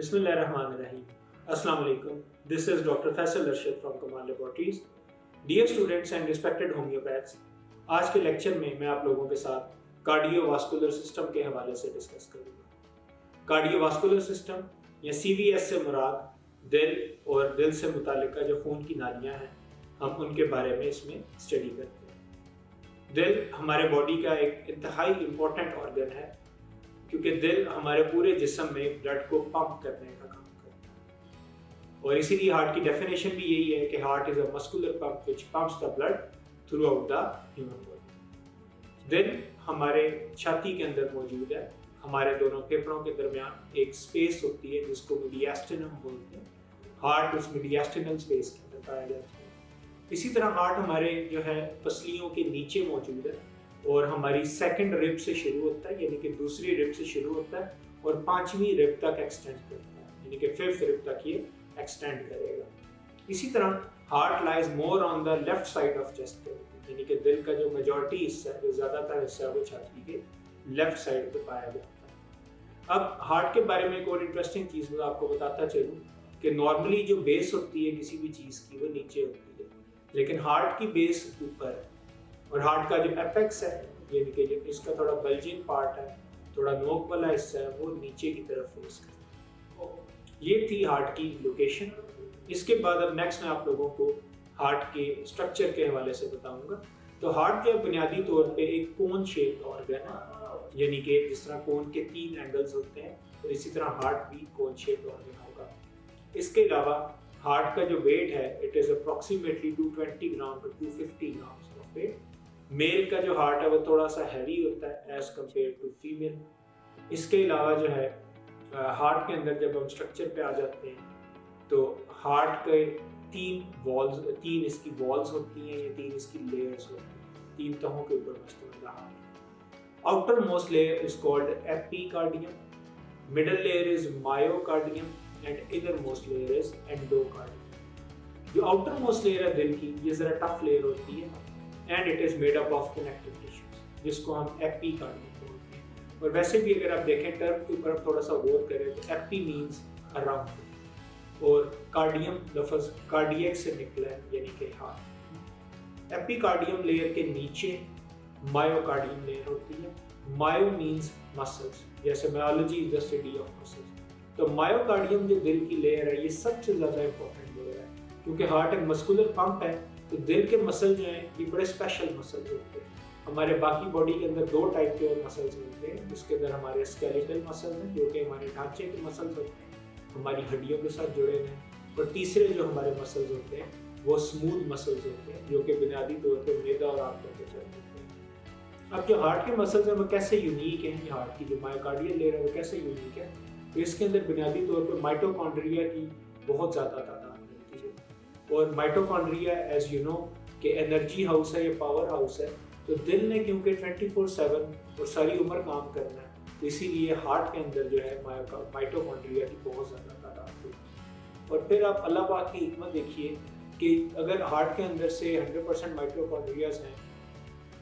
Bismillahirrahmanirrahim. Assalamu alaikum. This is Dr. Faisal Arshad from Kamal Laboratories. Dear students and respected homeopaths, आज के lecture में मैं आप लोगों के साथ कार्डियोवास्कुलर सिस्टम के हवाले से डिस्कस करूँगा। कार्डियोवास्कुलर सिस्टम या CVS से मुराद दिल और दिल से मुताल्लिक़ जो खून की नालियाँ हैं, हम उनके बारे में इसमें स्टडी करते हैं। दिल हमारे बॉडी का एक इंतहाई इम्पोर्टेंट ऑर्गन है, क्योंकि दिल हमारे पूरे जिस्म में ब्लड को पंप करने का काम करता है। और इसीलिए हार्ट की डेफिनेशन भी यही है कि heart is a muscular pump which pumps the blood through out the human body. दिल हमारे छाती के अंदर मौजूद है। हमारे दोनों फेफड़ों के दरमियान एक स्पेस होती है जिसको मीडियास्टिनम बोलते हैं। हार्ट उस मीडियास्टिनल स्पेस के अंदर पाया जाता है। इसी तरह हार्ट हमारे जो है पसलियों के नीचे मौजूद है और हमारी सेकंड रिब से शुरू होता है, यानी कि दूसरी रिब से शुरू होता है और पांचवी रिब तक एक्सटेंड करता है, यानी कि फिफ्थ रिब तक ये एक्सटेंड करेगा। इसी तरह heart lies more on the left side of chest, यानी कि दिल का जो मेजॉरिटी हिस्सा है, जो ज़्यादातर हिस्सा है, वो छाती के लेफ्ट साइड पे पाया जाता है। अब हार्ट के बारे में एक और इंटरेस्टिंग चीज़ मैं आपको बताता चलूँ कि नॉर्मली जो बेस होती है किसी भी चीज़ की वो नीचे होती है, लेकिन हार्ट की बेस ऊपर है। और हार्ट का जो एपेक्स है, यानी कि जो इसका थोड़ा बल्जिंग पार्ट है, थोड़ा नोक वाला हिस्सा है, वो नीचे की तरफ फेस करता है। ये थी हार्ट की लोकेशन। इसके बाद अब नेक्स्ट मैं आप लोगों को हार्ट के स्ट्रक्चर के हवाले से बताऊंगा। तो हार्ट जो बुनियादी तौर पे एक कोन शेप ऑर्गन है, यानी कि जिस तरह कोन के 3 एंगल्स होते हैं, तो इसी तरह हार्ट भी कोन शेप ऑर्गन होगा। इसके अलावा हार्ट का जो वेट है, it is approximately 220 gram to 250 gram of weight. Male का जो हार्ट है वो थोड़ा सा हैवी होता है एज कम्पेयर टू फीमेल। इसके अलावा जो है हार्ट के अंदर जब हम स्ट्रक्चर पे आ जाते हैं तो हार्ट के 3 इसकी वॉल्स होती हैं, या 3 इसकी लेयर्स होती हैं, 3 तहों के ऊपर मुश्तमिल heart. Outer most layer is called epicardium, middle layer is myocardium and inner most layer is endocardium. जो आउटर मोस्ट लेयर है दिल की, ये जरा टफ लेयर होती है and it is made up of connective tissues, जिसको हम एपिकार्डियम बोलते हैं। और वैसे भी अगर आप देखें टर्म के ऊपर थोड़ा सा गौर करें तो एपी मीन्स अराउंड और कार्डियम लफ्ज कार्डियक से निकला है, यानी कि हार्ट। एपिकार्डियम लेयर के नीचे मायोकार्डियम लेयर होती है। मायो मीन्स मसल्स, जैसे myology is the study of muscles. तो मायोकार्डियम जो दिल की लेयर है, ये सबसे ज़्यादा इंपॉर्टेंट लेयर है, क्योंकि हार्ट एक मस्कुलर पंप है। तो दिल के मसल जो हैं ये बड़े स्पेशल मसल्स होते हैं। हमारे बाकी बॉडी के अंदर 2 टाइप के और मसल्स होते हैं, जिसके अंदर हमारे स्केलेटल मसल्स हैं, जो कि हमारे ढांचे के मसल्स होते हैं, हमारी हड्डियों के साथ जुड़े हुए हैं। और तीसरे जो हमारे मसल्स होते हैं वो स्मूथ मसल्स होते हैं, जो कि बुनियादी तौर पर मैदा और आंतों के साथ होते हैं। अब जो हार्ट के मसल्स हैं वो कैसे यूनिक हैं, हार्ट की जो मायोकार्डियल लेयर है वो कैसे यूनिक है, तो इसके अंदर बुनियादी तौर पर माइटोकॉन्ड्रिया की बहुत ज़्यादा तादाद मिलती है। और माइटोकॉन्ड्रिया एज यू नो कि एनर्जी हाउस है या पावर हाउस है, तो दिल ने क्योंकि 24/7 और सारी उम्र काम करना है, तो इसीलिए हार्ट के अंदर जो है माइटोकॉन्ड्रिया की बहुत ज़्यादा तादाद होती है। और फिर आप अल्लाह पाक की हिकमत देखिए कि अगर हार्ट के अंदर से 100% माइटोकॉन्ड्रियाज हैं,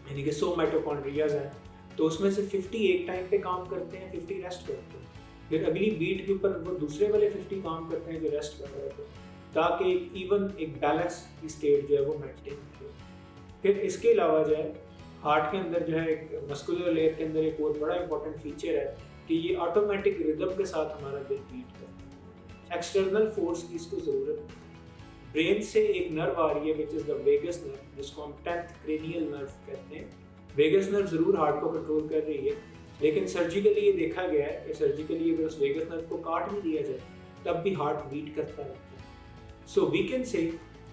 यानी कि 100 माइटोकॉन्ड्रियाज हैं, तो उसमें से 50 एक टाइम पे काम करते हैं, 50 रेस्ट करते हैं। फिर अगली बीट के ऊपर वो दूसरे वाले 50 काम करते हैं जो रेस्ट कर रहे थे, ताकि एक बैलेंस की स्टेट जो है वो मेंटेन हो। फिर इसके अलावा जो है हार्ट के अंदर जो है एक मस्कुलर लेयर के अंदर एक बहुत बड़ा इंपॉर्टेंट फीचर है कि ये ऑटोमेटिक रिदम के साथ हमारा दिल बीट करता है। एक्सटर्नल फोर्स की इसको ज़रूरत है। ब्रेन से एक नर्व आ रही है which is the vagus nerve, जिसको हम 10th क्रेनियल नर्व कहते हैं। वेगस नर्व ज़रूर हार्ट को कंट्रोल कर रही है, लेकिन सर्जिकली ये देखा गया है कि सर्जिकली अगर उस वेगस नर्व को काट भी दिया जाए तब भी हार्ट बीट करता रहता है। सो वी कैन से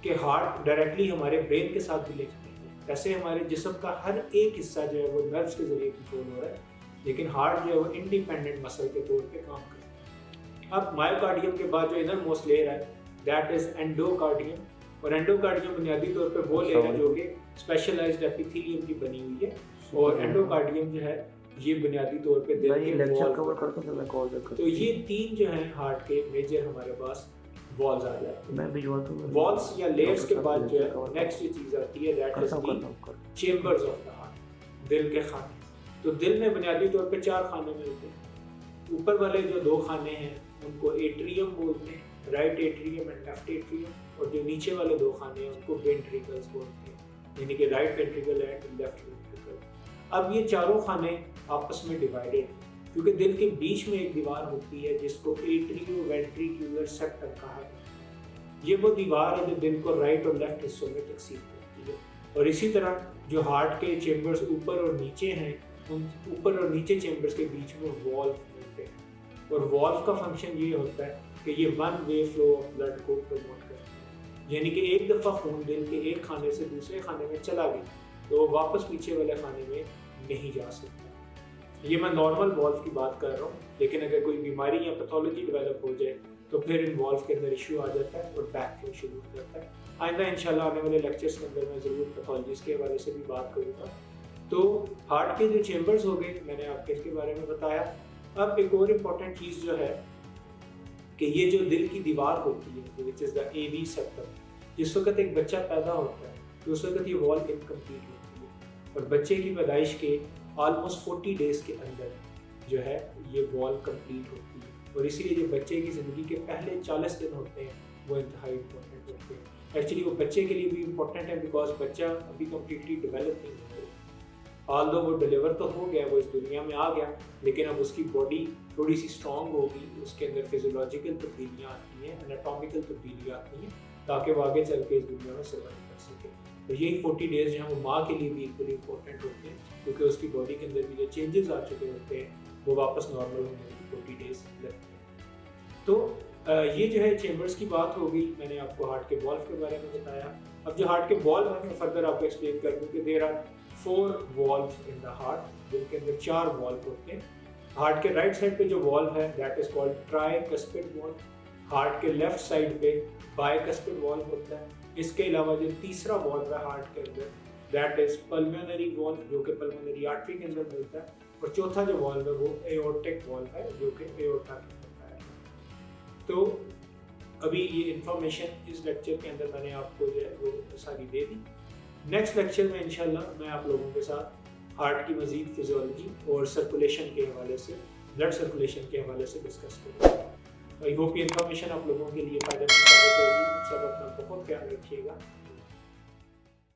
कि हार्ट डायरेक्टली हमारे ब्रेन के साथ भी लिंक नहीं है। वैसे हमारे जिस्म का हर एक हिस्सा जो है वो नर्व्स के जरिए कंट्रोल हो रहा है, लेकिन हार्ट जो है वो इंडिपेंडेंट मसल के तौर पे काम करता है। अब मायोकार्डियम के बाद जो इनर मोस्ट लेयर है दैट इज एंडोकार्डियम, और एंडोकार्डियम बुनियादी तौर पे वो लेयर है जो कि स्पेशलाइज्ड एपिथेलियम की बनी हुई है। और एंडोकार्डियम जो है ये बुनियादी तौर पे दिल के वॉल, तो ये 3 जो है हार्ट के मेजर हमारे पास वॉल्स आ जाते हैं। वॉल्स या लेयर्स के बाद जो है नेक्स्ट ये चीज़ आती है that is the chambers of the heart, दिल के खाने। तो दिल में बुनियादी तौर पे 4 खाने मिलते हैं। اوپر والے جو دو خانے ہیں ان کو ایٹریم بولتے ہیں, right atrium and left atrium, اور جو نیچے والے دو خانے ہیں ان کو وینٹریکلز بولتے ہیں, یعنی کہ right ventricle and left ventricle. اب یہ چاروں خانے آپس میں ڈیوائیڈڈ ہیں کیونکہ دل کے بیچ میں ایک دیوار ہوتی ہے جس کو ایٹریو وینٹریکولر سیپٹم کہا جاتا ہے. یہ وہ دیوار ہے جو دل کو رائٹ اور لیفٹ حصوں میں تقسیم کرتی ہے. اور اسی طرح جو ہارٹ کے چیمبرز اوپر اور نیچے ہیں, ان اوپر اور نیچے چیمبرز کے بیچ میں والو ملتے ہیں, اور والو کا فنکشن یہ ہوتا ہے کہ یہ one way flow of blood کو پروموٹ کرتا ہے, یعنی کہ ایک دفعہ خون دل کے ایک خانے سے دوسرے خانے میں چلا گیا تو وہ واپس پیچھے والے خانے میں نہیں جا سکتا. یہ میں نارمل والو کی بات کر رہا ہوں, لیکن اگر کوئی بیماری یا پیتھولوجی ڈیولپ ہو جائے تو پھر ان والو کے اندر ایشو آ جاتا ہے اور بیک فلو شروع ہو جاتا ہے. آئندہ انشاءاللہ آنے والے لیکچرز کے اندر میں ضرور پیتھولوجیز کے حوالے سے بھی بات کروں گا. تو ہارٹ کے جو چیمبرز ہو گئے میں نے آپ کے اس کے بارے میں بتایا. اب ایک اور امپورٹنٹ چیز جو ہے کہ یہ جو دل کی دیوار ہوتی ہے وچ از دا اے وی سیپٹم, جس وقت ایک بچہ پیدا ہوتا ہے تو اس وقت یہ وال انکمپلیٹ ہوتی ہے, اور بچے کی پیدائش کے آلموسٹ 40 ڈیز کے اندر جو ہے یہ وال کمپلیٹ ہوتی ہے. اور اسی لیے جو بچے کی زندگی کے پہلے 40 دن ہوتے ہیں وہ انتہائی امپورٹنٹ ہوتے ہیں. ایکچولی وہ بچے کے لیے بھی امپورٹنٹ ہے بیکاز بچہ ابھی کمپلیٹلی ڈیولپ نہیں ہوتا. آلدو وہ ڈیلیور تو ہو گیا, وہ اس دنیا میں آ گیا, لیکن اب اس کی باڈی تھوڑی سی اسٹرانگ ہوگی, اس کے اندر فزیولوجیکل تبدیلیاں آتی ہیں, انیٹومیکل تبدیلیاں آتی ہیں تاکہ وہ آگے چل کے اس دنیا میں سروائیو کر سکے. تو یہی 40 ڈیز جو ہیں وہ ماں کے لیے بھی ایکولی امپورٹنٹ ہوتے ہیں کیونکہ اس کی باڈی کے اندر بھی جو چینجز آ چکے ہوتے ہیں وہ واپس نارمل ہونے میں 40 ڈیز لگتے ہیں. تو یہ جو ہے چیمبرز کی بات ہو گئی, میں نے آپ کو ہارٹ کے والو کے بارے میں بتایا. اب جو ہارٹ کے والو ہیں میں فردر آپ کو ایکسپلین کر دوں کہ there are 4 valves in the heart, جن کے اندر 4 والو ہوتے ہیں. ہارٹ کے رائٹ سائڈ پہ جو والو ہے that is called tricuspid valve. Heart کے لیفٹ سائڈ پہ بائی کسپڈ والو ہوتا ہے. اس کے علاوہ جو تیسرا والو ہے ہارٹ کے اندر دیٹ از پلمونری والو, جو کہ پلمونری آرٹری کے اندر ملتا ہے. اور چوتھا جو والو ہے وہ ایورٹک والو ہے جو کہ ایورٹا کے اندر ہے. تو ابھی یہ انفارمیشن اس لیکچر کے اندر میں نے آپ کو جو ہے وہ ساری دے دی. نیکسٹ لیکچر میں انشاءاللہ میں آپ لوگوں کے ساتھ ہارٹ کی مزید فزیولوجی اور سرکولیشن کے حوالے سے, بلڈ سرکولیشن کے حوالے سے ڈسکس کروں گا. آئی ہوپ یہ انفارمیشن آپ لوگوں کے لیے فائدہ مند ثابت ہوگی. سب اپنا بہت خیال رکھیے گا.